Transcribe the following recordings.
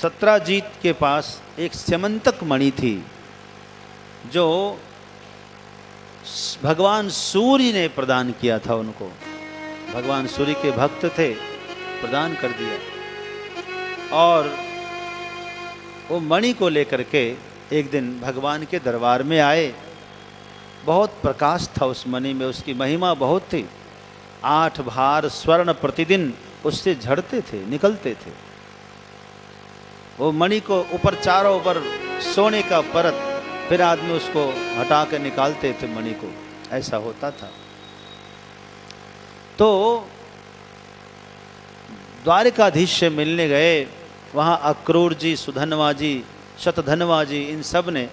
सत्राजीत के पास एक स्यमंतक मणि थी जो भगवान सूर्य ने प्रदान किया था उनको। भगवान सूर्य के भक्त थे, प्रदान कर दिया। और वो मणि को लेकर के एक दिन भगवान के दरबार में आए। बहुत प्रकाश था उस मणि में, उसकी महिमा बहुत थी। 8 भार स्वर्ण प्रतिदिन उससे झड़ते थे, निकलते थे। वो मणि को ऊपर चारों ओर सोने का परत, फिर आदमी उसको हटा कर निकालते थे मणि को, ऐसा होता था। तो द्वारिकाधीश से मिलने गए। वहाँ अक्रूर जी, सुधनवा जी, शतधनवा जी, इन सब ने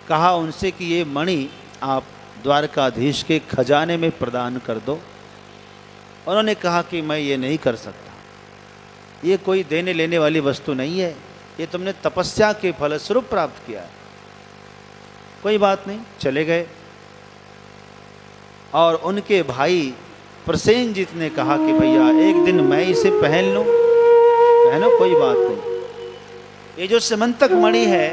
कहा उनसे कि ये मणि आप द्वारकाधीश के खजाने में प्रदान कर दो। उन्होंने कहा कि मैं ये नहीं कर सकता, ये कोई देने लेने वाली वस्तु नहीं है, ये तुमने तपस्या के फलस्वरूप प्राप्त किया है। कोई बात नहीं, चले गए। और उनके भाई प्रसेनजीत ने कहा कि भैया एक दिन मैं इसे पहन लूं, पहनो, कोई बात नहीं। ये जो स्यमंतक मणि है,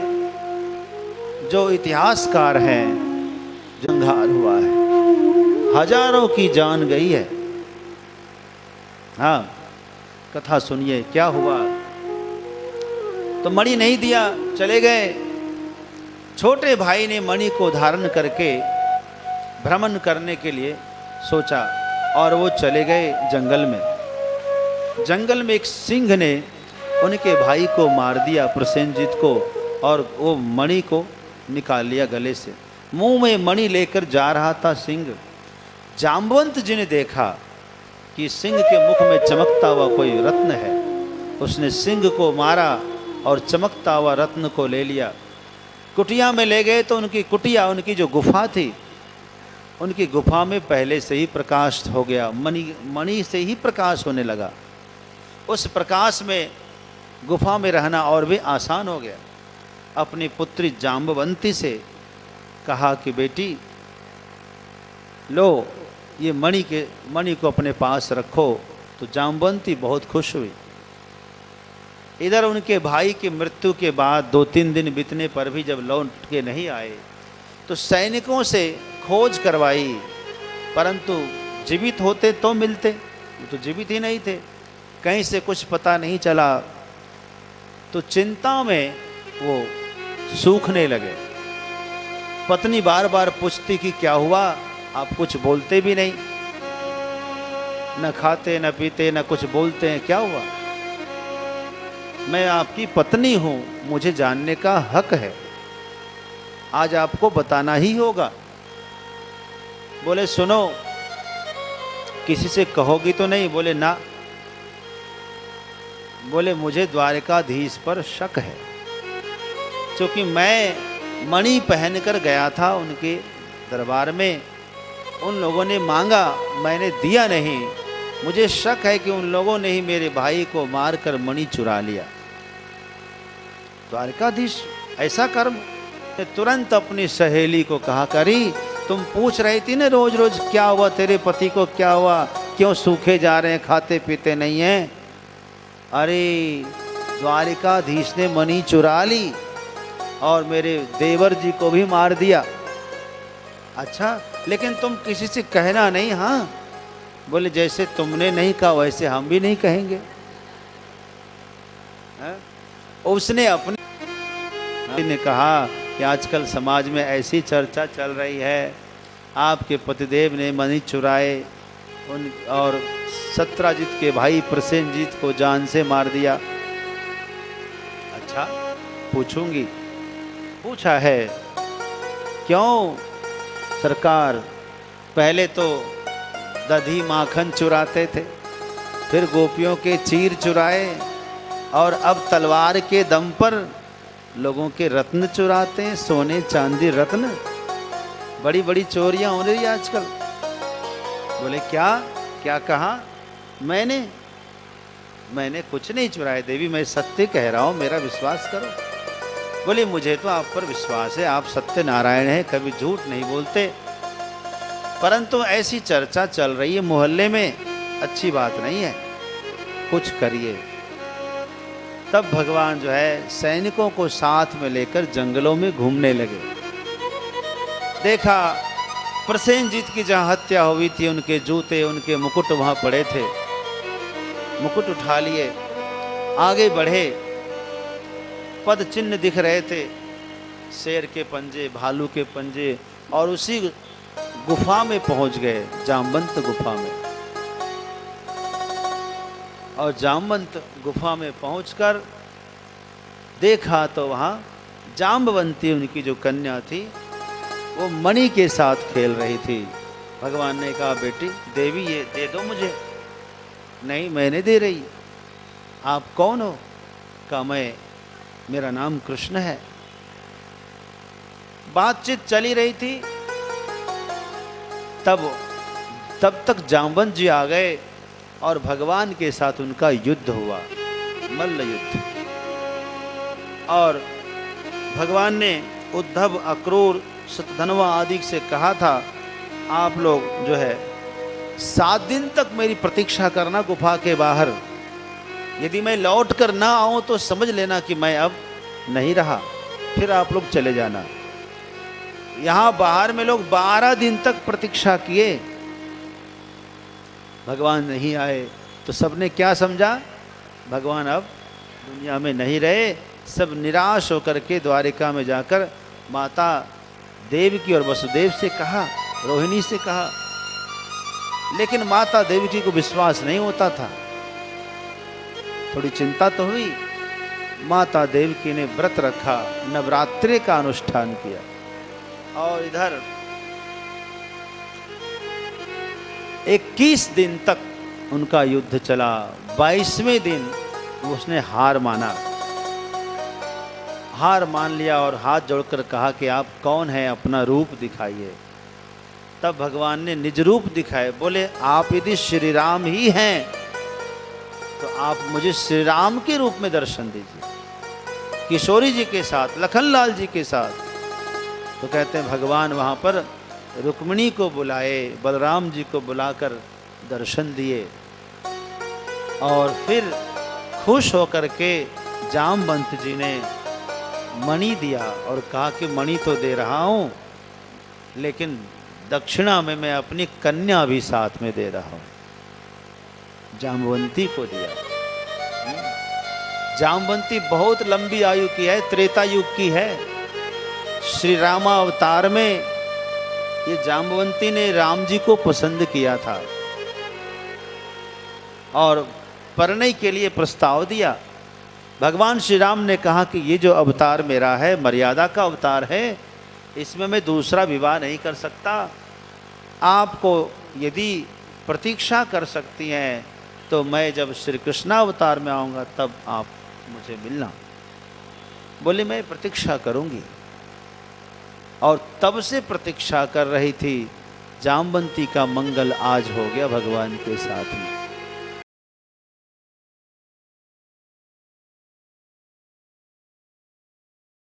जो इतिहासकार हैं, जंघार हुआ है, हजारों की जान गई है। हाँ, कथा सुनिए क्या हुआ। तो मणि नहीं दिया, चले गए। छोटे भाई ने मणि को धारण करके भ्रमण करने के लिए सोचा और वो चले गए जंगल में। जंगल में एक सिंह ने उनके भाई को मार दिया, प्रसेनजीत को, और वो मणि को निकाल लिया गले से। मुंह में मणि लेकर जा रहा था सिंह। जाम्बवंत जी ने देखा कि सिंह के मुख में चमकता हुआ कोई रत्न है। उसने सिंह को मारा और चमकता हुआ रत्न को ले लिया। कुटिया में ले गए तो उनकी कुटिया, उनकी जो गुफा थी, उनकी गुफा में पहले से ही प्रकाश हो गया। मणि से ही प्रकाश होने लगा। उस प्रकाश में गुफा में रहना और भी आसान हो गया। अपनी पुत्री जाम्बवंती से कहा कि बेटी लो, ये मणि को अपने पास रखो। तो जाम्बवंती बहुत खुश हुई। इधर उनके भाई की मृत्यु के बाद 2-3 दिन बीतने पर भी जब लौट के नहीं आए तो सैनिकों से खोज करवाई, परंतु जीवित होते तो मिलते, वो तो जीवित ही नहीं थे, कहीं से कुछ पता नहीं चला। तो चिंता में वो सूखने लगे। पत्नी बार बार पूछती कि क्या हुआ, आप कुछ बोलते भी नहीं, न खाते न पीते न कुछ बोलते हैं, क्या हुआ? मैं आपकी पत्नी हूं, मुझे जानने का हक है, आज आपको बताना ही होगा। बोले सुनो, किसी से कहोगी तो नहीं? बोले ना। बोले मुझे द्वारिकाधीश पर शक है, क्योंकि मैं मणि पहनकर गया था उनके दरबार में, उन लोगों ने मांगा, मैंने दिया नहीं। मुझे शक है कि उन लोगों ने ही मेरे भाई को मारकर मणि चुरा लिया। द्वारिकाधीश ऐसा कर्म। तुरंत अपनी सहेली को कहा, करी तुम पूछ रही थी ना रोज रोज क्या हुआ, तेरे पति को क्या हुआ, क्यों सूखे जा रहे हैं, खाते पीते नहीं हैं? अरे द्वारिकाधीश ने मणि चुरा ली और मेरे देवर जी को भी मार दिया। अच्छा, लेकिन तुम किसी से कहना नहीं? हाँ। बोले जैसे तुमने नहीं कहा वैसे हम भी नहीं कहेंगे। उसने अपने ने कहा कि आजकल समाज में ऐसी चर्चा चल रही है, आपके पतिदेव ने मणि चुराए और सत्राजीत के भाई प्रसेनजीत को जान से मार दिया। अच्छा, पूछूंगी। पूछा है। क्यों सरकार? पहले तो दधी माखन चुराते थे, फिर गोपियों के चीर चुराए, और अब तलवार के दम पर लोगों के रत्न चुराते हैं, सोने चांदी रत्न। बड़ी बड़ी चोरियां हो रही है आजकल। बोले क्या क्या कहा? मैंने कुछ नहीं चुराया देवी, मैं सत्य कह रहा हूं, मेरा विश्वास करो। बोले मुझे तो आप पर विश्वास है, आप सत्य नारायण हैं, कभी झूठ नहीं बोलते, परंतु ऐसी चर्चा चल रही है मोहल्ले में, अच्छी बात नहीं है, कुछ करिए। तब भगवान जो है सैनिकों को साथ में लेकर जंगलों में घूमने लगे। देखा प्रसेनजीत की जहाँ हत्या हुई थी, उनके जूते उनके मुकुट वहाँ पड़े थे। मुकुट उठा लिए, आगे बढ़े, पद चिन्ह दिख रहे थे, शेर के पंजे, भालू के पंजे, और उसी गुफा में पहुंच गए, जामवंत गुफा में। और जामवंत गुफा में पहुंचकर देखा तो वहां जाम्बवंती उनकी जो कन्या थी वो मणि के साथ खेल रही थी। भगवान ने कहा, बेटी देवी ये दे दो मुझे। नहीं, मैं नहीं दे रही। आप कौन हो? कहा, मेरा नाम कृष्ण है। बातचीत चली रही थी, तब तक जाम्बवंत जी आ गए और भगवान के साथ उनका युद्ध हुआ, मल्ल युद्ध। और भगवान ने उद्धव, अक्रूर, शतधन्वा आदि से कहा था, आप लोग जो है 7 दिन तक मेरी प्रतीक्षा करना गुफा के बाहर। यदि मैं लौट कर ना आऊं तो समझ लेना कि मैं अब नहीं रहा, फिर आप लोग चले जाना। यहाँ बाहर में लोग 12 दिन तक प्रतीक्षा किए, भगवान नहीं आए। तो सबने क्या समझा? भगवान अब दुनिया में नहीं रहे। सब निराश होकर के द्वारिका में जाकर माता देवकी और वसुदेव से कहा, रोहिणी से कहा, लेकिन माता देवकी को विश्वास नहीं होता था। थोड़ी चिंता तो हुई। माता देवकी ने व्रत रखा, नवरात्रि का अनुष्ठान किया, और इधर 21 दिन तक उनका युद्ध चला। 22वें दिन उसने हार माना, हार मान लिया और हाथ जोड़कर कहा कि आप कौन हैं, अपना रूप दिखाइए। तब भगवान ने निज रूप दिखाए, बोले आप यदि श्री राम ही हैं तो आप मुझे श्री राम के रूप में दर्शन दीजिए, किशोरी जी के साथ, लखनलाल जी के साथ। तो कहते हैं भगवान वहाँ पर रुक्मिणी को बुलाए, बलराम जी को बुलाकर दर्शन दिए, और फिर खुश होकर के जामवंत जी ने मणि दिया और कहा कि मणि तो दे रहा हूँ, लेकिन दक्षिणा में मैं अपनी कन्या भी साथ में दे रहा हूँ। जाम्बवंती को दिया। जाम्बवंती बहुत लंबी आयु की है, त्रेता युग की है। श्री रामा अवतार में ये जाम्बवंती ने राम जी को पसंद किया था और परिणय के लिए प्रस्ताव दिया। भगवान श्री राम ने कहा कि ये जो अवतार मेरा है, मर्यादा का अवतार है, इसमें मैं दूसरा विवाह नहीं कर सकता। आपको यदि प्रतीक्षा कर सकती हैं तो मैं जब श्री कृष्णावतार में आऊँगा तब आप मुझे मिलना। बोले मैं प्रतीक्षा करूँगी। और तब से प्रतीक्षा कर रही थी। जाम्बवंती का मंगल आज हो गया भगवान के साथ में।